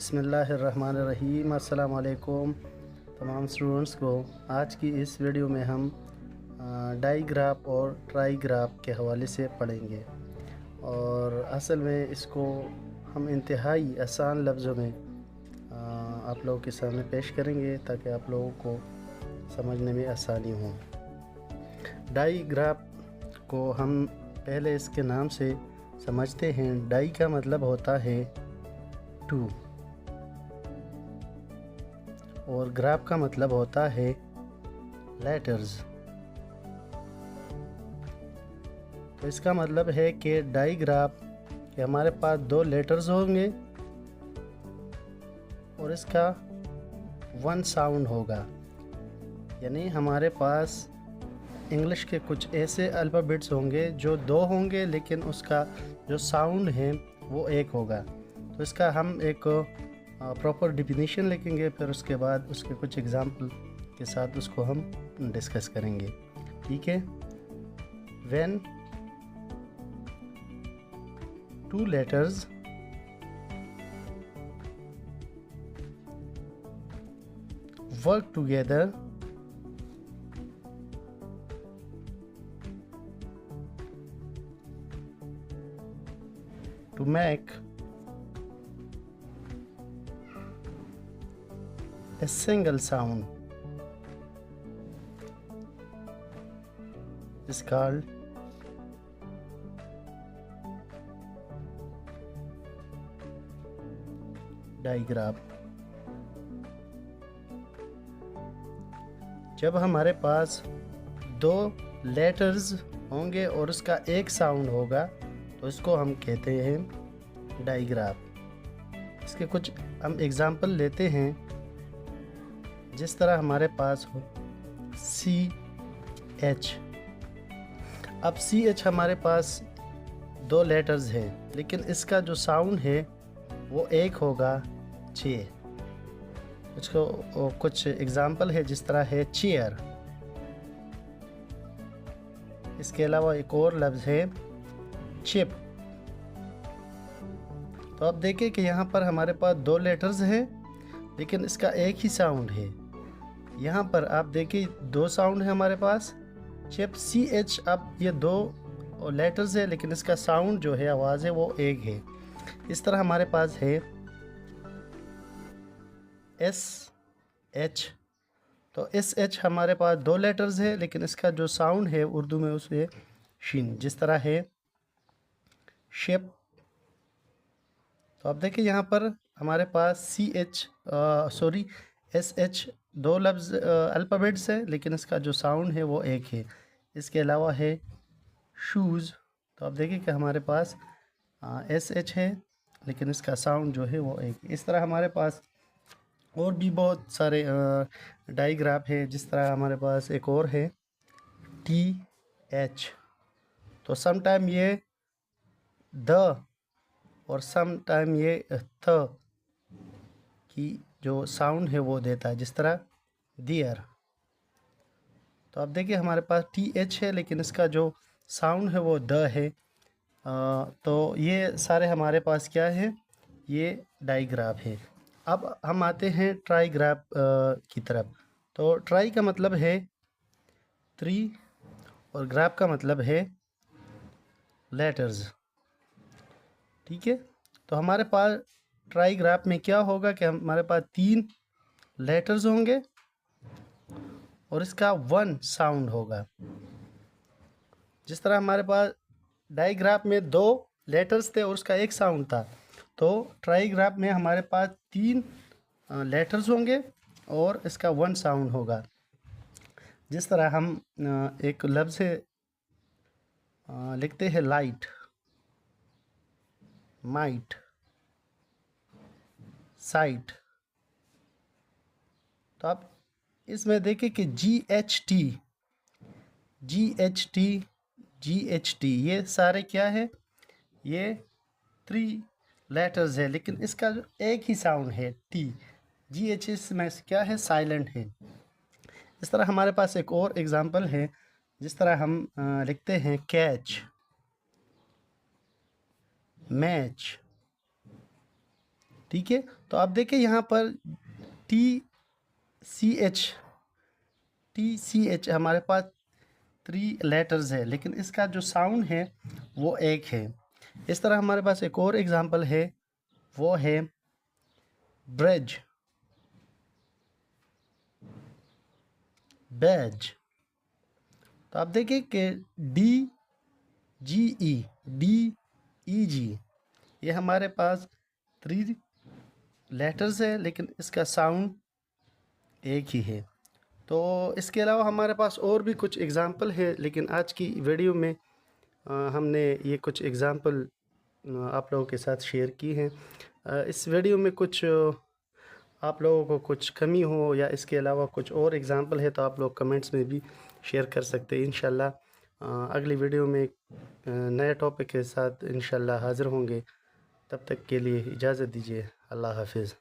बिस्मिल्लाहिर्रहमानिर्रहीम। अस्सलाम वालेकुम तमाम स्टूडेंट्स को। आज की इस वीडियो में हम डाईग्राफ और ट्राईग्राफ के हवाले से पढ़ेंगे और असल में इसको हम इंतहाई आसान लफ्ज़ों में आप लोगों के सामने पेश करेंगे ताकि आप लोगों को समझने में आसानी हो। डाईग्राफ को हम पहले इसके नाम से समझते हैं। डाई का मतलब होता है टू और ग्राफ का मतलब होता है लेटर्स। तो इसका मतलब है कि डाईग्राफ के हमारे पास दो लेटर्स होंगे और इसका वन साउंड होगा, यानी हमारे पास इंग्लिश के कुछ ऐसे अल्फ़ाबेट्स होंगे जो दो होंगे लेकिन उसका जो साउंड है वो एक होगा। तो इसका हम एक प्रॉपर डिफिनीशन लिखेंगे, फिर उसके बाद उसके कुछ एग्जाम्पल के साथ उसको हम डिस्कस करेंगे। ठीक है। When two letters work together to make a single sound is called डाईग्राफ। जब हमारे पास दो लेटर्स होंगे और उसका एक साउंड होगा तो इसको हम कहते हैं डाईग्राफ। इसके कुछ हम एग्जाम्पल लेते हैं, जिस तरह हमारे पास हो CH। अब CH हमारे पास दो लेटर्स हैं लेकिन इसका जो साउंड है वो एक होगा चे। उसको कुछ एग्जाम्पल है, जिस तरह है चेयर। इसके अलावा एक और लफ्ज़ है चिप। तो आप देखें कि यहाँ पर हमारे पास दो लेटर्स हैं लेकिन इसका एक ही साउंड है। यहाँ पर आप देखिए दो साउंड है हमारे पास, चिप CH। अब ये दो लेटर्स है लेकिन इसका साउंड जो है, आवाज़ है, वो एक है। इस तरह हमारे पास है SH। तो SH हमारे पास दो लेटर्स है लेकिन इसका जो साउंड है उर्दू में उसे शीन। जिस तरह है शिप। तो आप देखिए यहाँ पर हमारे पास SH दो लफ्ज़ अल्फ़ाबेट्स है लेकिन इसका जो साउंड है वो एक है। इसके अलावा है शूज़। तो आप देखिए कि हमारे पास SH है लेकिन इसका साउंड जो है वो एक है। इस तरह हमारे पास और भी बहुत सारे डाईग्राफ है। जिस तरह हमारे पास एक और है TH। तो सम टाइम ये द और सम टाइम ये थ की जो साउंड है वो देता है, जिस तरह दियर। तो आप देखिए हमारे पास TH है लेकिन इसका जो साउंड है वो द है। तो ये सारे हमारे पास क्या है, ये डाईग्राफ है। अब हम आते हैं ट्राईग्राफ की तरफ। तो ट्राई का मतलब है थ्री और ग्राफ का मतलब है लेटर्स। ठीक है। तो हमारे पास ट्राईग्राफ में क्या होगा कि हमारे पास तीन लेटर्स होंगे और इसका वन साउंड होगा। जिस तरह हमारे पास डाईग्राफ में दो लेटर्स थे और उसका एक साउंड था, तो ट्राईग्राफ में हमारे पास तीन लेटर्स होंगे और इसका वन साउंड होगा। जिस तरह हम एक लफ्ज़ से लिखते हैं लाइट, माइट, साइट। तो आप इसमें देखें कि GHT ये सारे क्या है, ये थ्री लेटर्स है लेकिन इसका जो एक ही साउंड है टी। GH में क्या है, साइलेंट है। इस तरह हमारे पास एक और एग्जांपल है, जिस तरह हम लिखते हैं कैच, मैच। ठीक है। तो आप देखें यहाँ पर टी सी एच हमारे पास 3 लेटर्स है, लेकिन इसका जो साउंड है वो एक है। इस तरह हमारे पास एक और एग्जांपल है, वो है ब्रिज, बैज। तो आप देखिए कि डी ई जी ये हमारे पास 3 लेटर्स है, लेकिन इसका साउंड एक ही है। तो इसके अलावा हमारे पास और भी कुछ एग्जांपल है, लेकिन आज की वीडियो में हमने ये कुछ एग्जांपल आप लोगों के साथ शेयर की हैं। इस वीडियो में कुछ आप लोगों को कुछ कमी हो या इसके अलावा कुछ और एग्जांपल है तो आप लोग कमेंट्स में भी शेयर कर सकते हैं। इंशाल्लाह अगली वीडियो में एक नए टॉपिक के साथ इंशाल्लाह हाज़िर होंगे। तब तक के लिए इजाज़त दीजिए। अल्लाह हाफिज़।